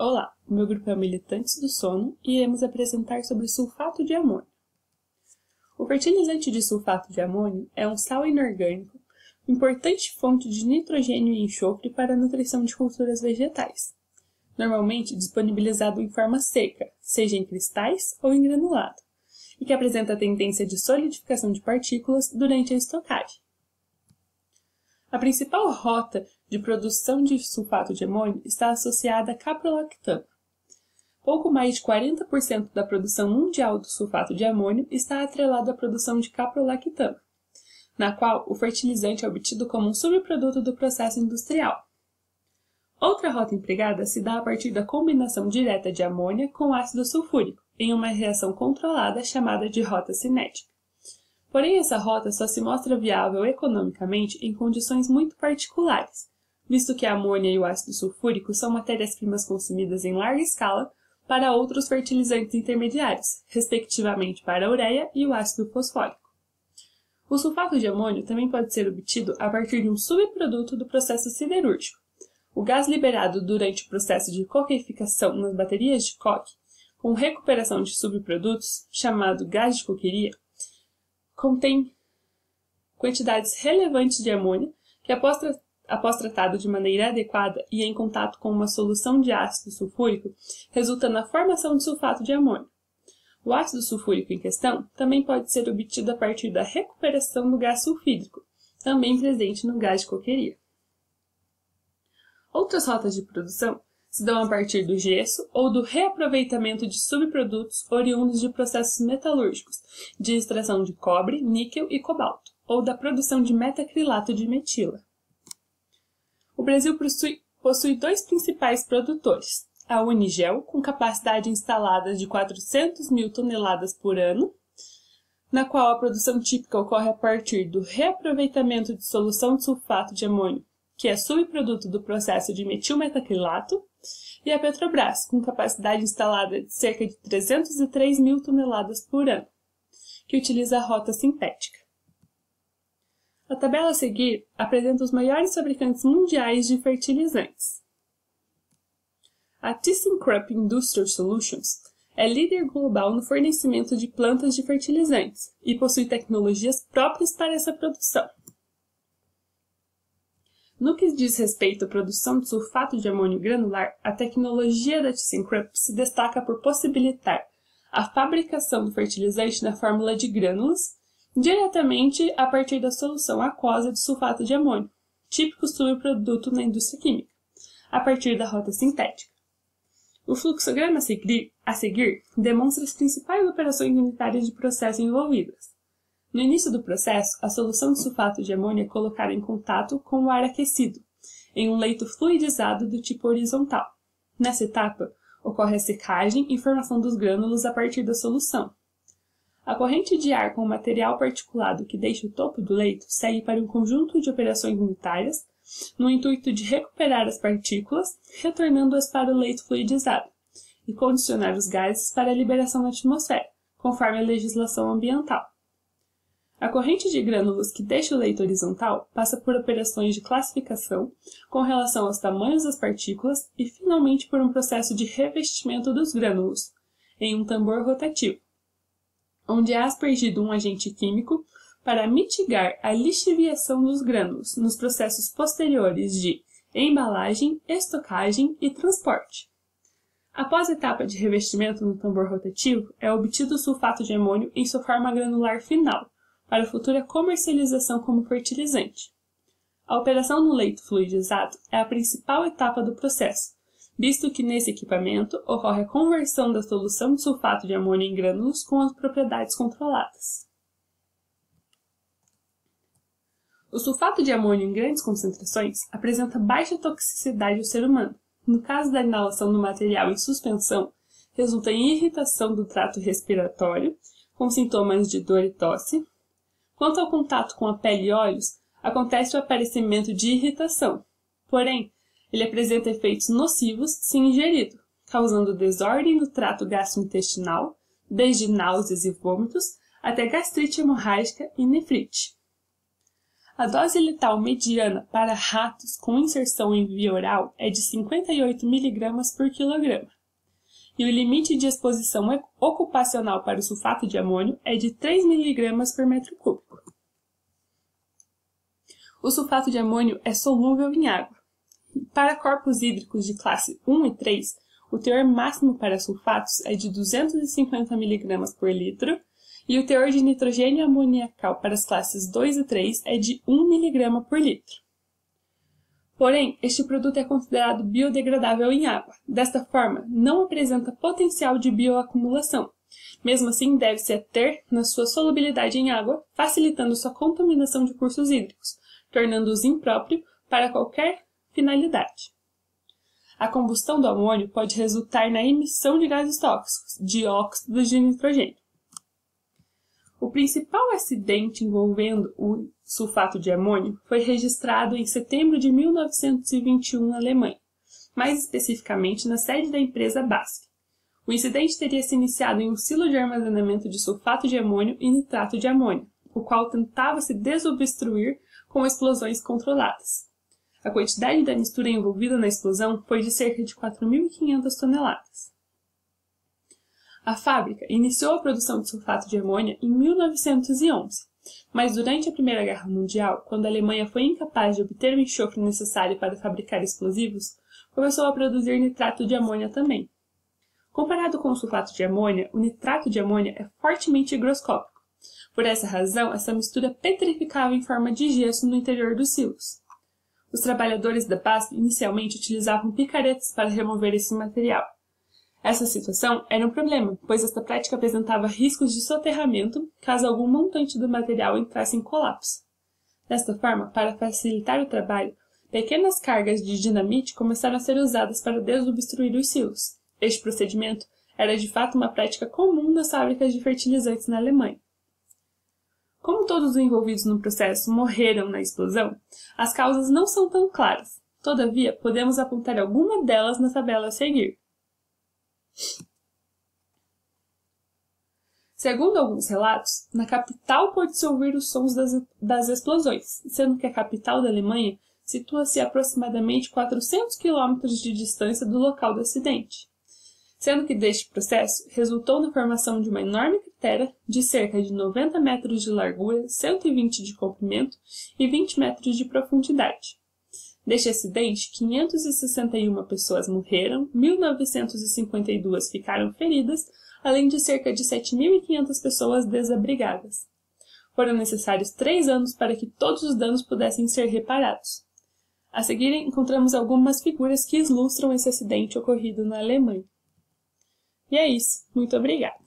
Olá, o meu grupo é o Militantes do Sono e iremos apresentar sobre sulfato de amônio. O fertilizante de sulfato de amônio é um sal inorgânico, importante fonte de nitrogênio e enxofre para a nutrição de culturas vegetais, normalmente disponibilizado em forma seca, seja em cristais ou em granulado, e que apresenta a tendência de solidificação de partículas durante a estocagem. A principal rota de produção de sulfato de amônio está associada a caprolactano. Pouco mais de 40% da produção mundial do sulfato de amônio está atrelado à produção de caprolactano, na qual o fertilizante é obtido como um subproduto do processo industrial. Outra rota empregada se dá a partir da combinação direta de amônia com ácido sulfúrico, em uma reação controlada chamada de rota cinética. Porém, essa rota só se mostra viável economicamente em condições muito particulares, visto que a amônia e o ácido sulfúrico são matérias-primas consumidas em larga escala para outros fertilizantes intermediários, respectivamente para a ureia e o ácido fosfórico. O sulfato de amônio também pode ser obtido a partir de um subproduto do processo siderúrgico. O gás liberado durante o processo de coqueificação nas baterias de coque, com recuperação de subprodutos, chamado gás de coqueria, contém quantidades relevantes de amônia que, após tratado de maneira adequada e em contato com uma solução de ácido sulfúrico, resulta na formação de sulfato de amônio. O ácido sulfúrico em questão também pode ser obtido a partir da recuperação do gás sulfídrico, também presente no gás de coqueria. Outras rotas de produção se dão a partir do gesso ou do reaproveitamento de subprodutos oriundos de processos metalúrgicos, de extração de cobre, níquel e cobalto, ou da produção de metacrilato de metila. O Brasil possui dois principais produtores, a Unigel, com capacidade instalada de 400 mil toneladas por ano, na qual a produção típica ocorre a partir do reaproveitamento de solução de sulfato de amônio, que é subproduto do processo de metilmetacrilato, e a Petrobras, com capacidade instalada de cerca de 303 mil toneladas por ano, que utiliza a rota sintética. A tabela a seguir apresenta os maiores fabricantes mundiais de fertilizantes. A ThyssenKrupp Industrial Solutions é líder global no fornecimento de plantas de fertilizantes e possui tecnologias próprias para essa produção. No que diz respeito à produção de sulfato de amônio granular, a tecnologia da ThyssenKrupp se destaca por possibilitar a fabricação do fertilizante na fórmula de grânulos, diretamente a partir da solução aquosa de sulfato de amônio, típico subproduto na indústria química, a partir da rota sintética. O fluxograma a seguir demonstra as principais operações unitárias de processo envolvidas. No início do processo, a solução de sulfato de amônio é colocada em contato com o ar aquecido, em um leito fluidizado do tipo horizontal. Nessa etapa, ocorre a secagem e formação dos grânulos a partir da solução. A corrente de ar com o material particulado que deixa o topo do leito segue para um conjunto de operações unitárias, no intuito de recuperar as partículas, retornando-as para o leito fluidizado, e condicionar os gases para a liberação na atmosfera, conforme a legislação ambiental. A corrente de grânulos que deixa o leito horizontal passa por operações de classificação com relação aos tamanhos das partículas e, finalmente, por um processo de revestimento dos grânulos, em um tambor rotativo, onde é aspergido um agente químico para mitigar a lixiviação dos grânulos nos processos posteriores de embalagem, estocagem e transporte. Após a etapa de revestimento no tambor rotativo, é obtido o sulfato de amônio em sua forma granular final, para futura comercialização como fertilizante. A operação no leito fluidizado é a principal etapa do processo, visto que nesse equipamento ocorre a conversão da solução de sulfato de amônio em grânulos com as propriedades controladas. O sulfato de amônio em grandes concentrações apresenta baixa toxicidade ao ser humano. No caso da inalação do material em suspensão, resulta em irritação do trato respiratório, com sintomas de dor e tosse. Quanto ao contato com a pele e olhos, acontece o aparecimento de irritação. Porém, ele apresenta efeitos nocivos se ingerido, causando desordem no trato gastrointestinal, desde náuseas e vômitos até gastrite hemorrágica e nefrite. A dose letal mediana para ratos com inserção em via oral é de 58 mg por quilograma. E o limite de exposição ocupacional para o sulfato de amônio é de 3 mg por metro cúbico. O sulfato de amônio é solúvel em água. Para corpos hídricos de classe 1 e 3, o teor máximo para sulfatos é de 250 mg por litro e o teor de nitrogênio amoniacal para as classes 2 e 3 é de 1 mg por litro. Porém, este produto é considerado biodegradável em água. Desta forma, não apresenta potencial de bioacumulação. Mesmo assim, deve-se ter na sua solubilidade em água, facilitando sua contaminação de cursos hídricos, tornando-os impróprio para qualquer finalidade. A combustão do amônio pode resultar na emissão de gases tóxicos, dióxido de nitrogênio. O principal acidente envolvendo o sulfato de amônio foi registrado em setembro de 1921 na Alemanha, mais especificamente na sede da empresa BASF. O incidente teria se iniciado em um silo de armazenamento de sulfato de amônio e nitrato de amônio, o qual tentava se desobstruir com explosões controladas. A quantidade da mistura envolvida na explosão foi de cerca de 4.500 toneladas. A fábrica iniciou a produção de sulfato de amônia em 1911, mas durante a Primeira Guerra Mundial, quando a Alemanha foi incapaz de obter o enxofre necessário para fabricar explosivos, começou a produzir nitrato de amônia também. Comparado com o sulfato de amônia, o nitrato de amônia é fortemente higroscópico. Por essa razão, essa mistura petrificava em forma de gesso no interior dos silos. Os trabalhadores da BASF inicialmente utilizavam picaretas para remover esse material. Essa situação era um problema, pois esta prática apresentava riscos de soterramento caso algum montante do material entrasse em colapso. Desta forma, para facilitar o trabalho, pequenas cargas de dinamite começaram a ser usadas para desobstruir os silos. Este procedimento era de fato uma prática comum nas fábricas de fertilizantes na Alemanha. Como todos os envolvidos no processo morreram na explosão, as causas não são tão claras. Todavia, podemos apontar alguma delas na tabela a seguir. Segundo alguns relatos, na capital pôde-se ouvir os sons das explosões, sendo que a capital da Alemanha situa-se a aproximadamente 400 km de distância do local do acidente, sendo que deste processo resultou na formação de uma enorme cratera de cerca de 90 metros de largura, 120 de comprimento e 20 metros de profundidade. Deste acidente, 561 pessoas morreram, 1.952 ficaram feridas, além de cerca de 7.500 pessoas desabrigadas. Foram necessários 3 anos para que todos os danos pudessem ser reparados. A seguir, encontramos algumas figuras que ilustram esse acidente ocorrido na Alemanha. E é isso. Muito obrigada.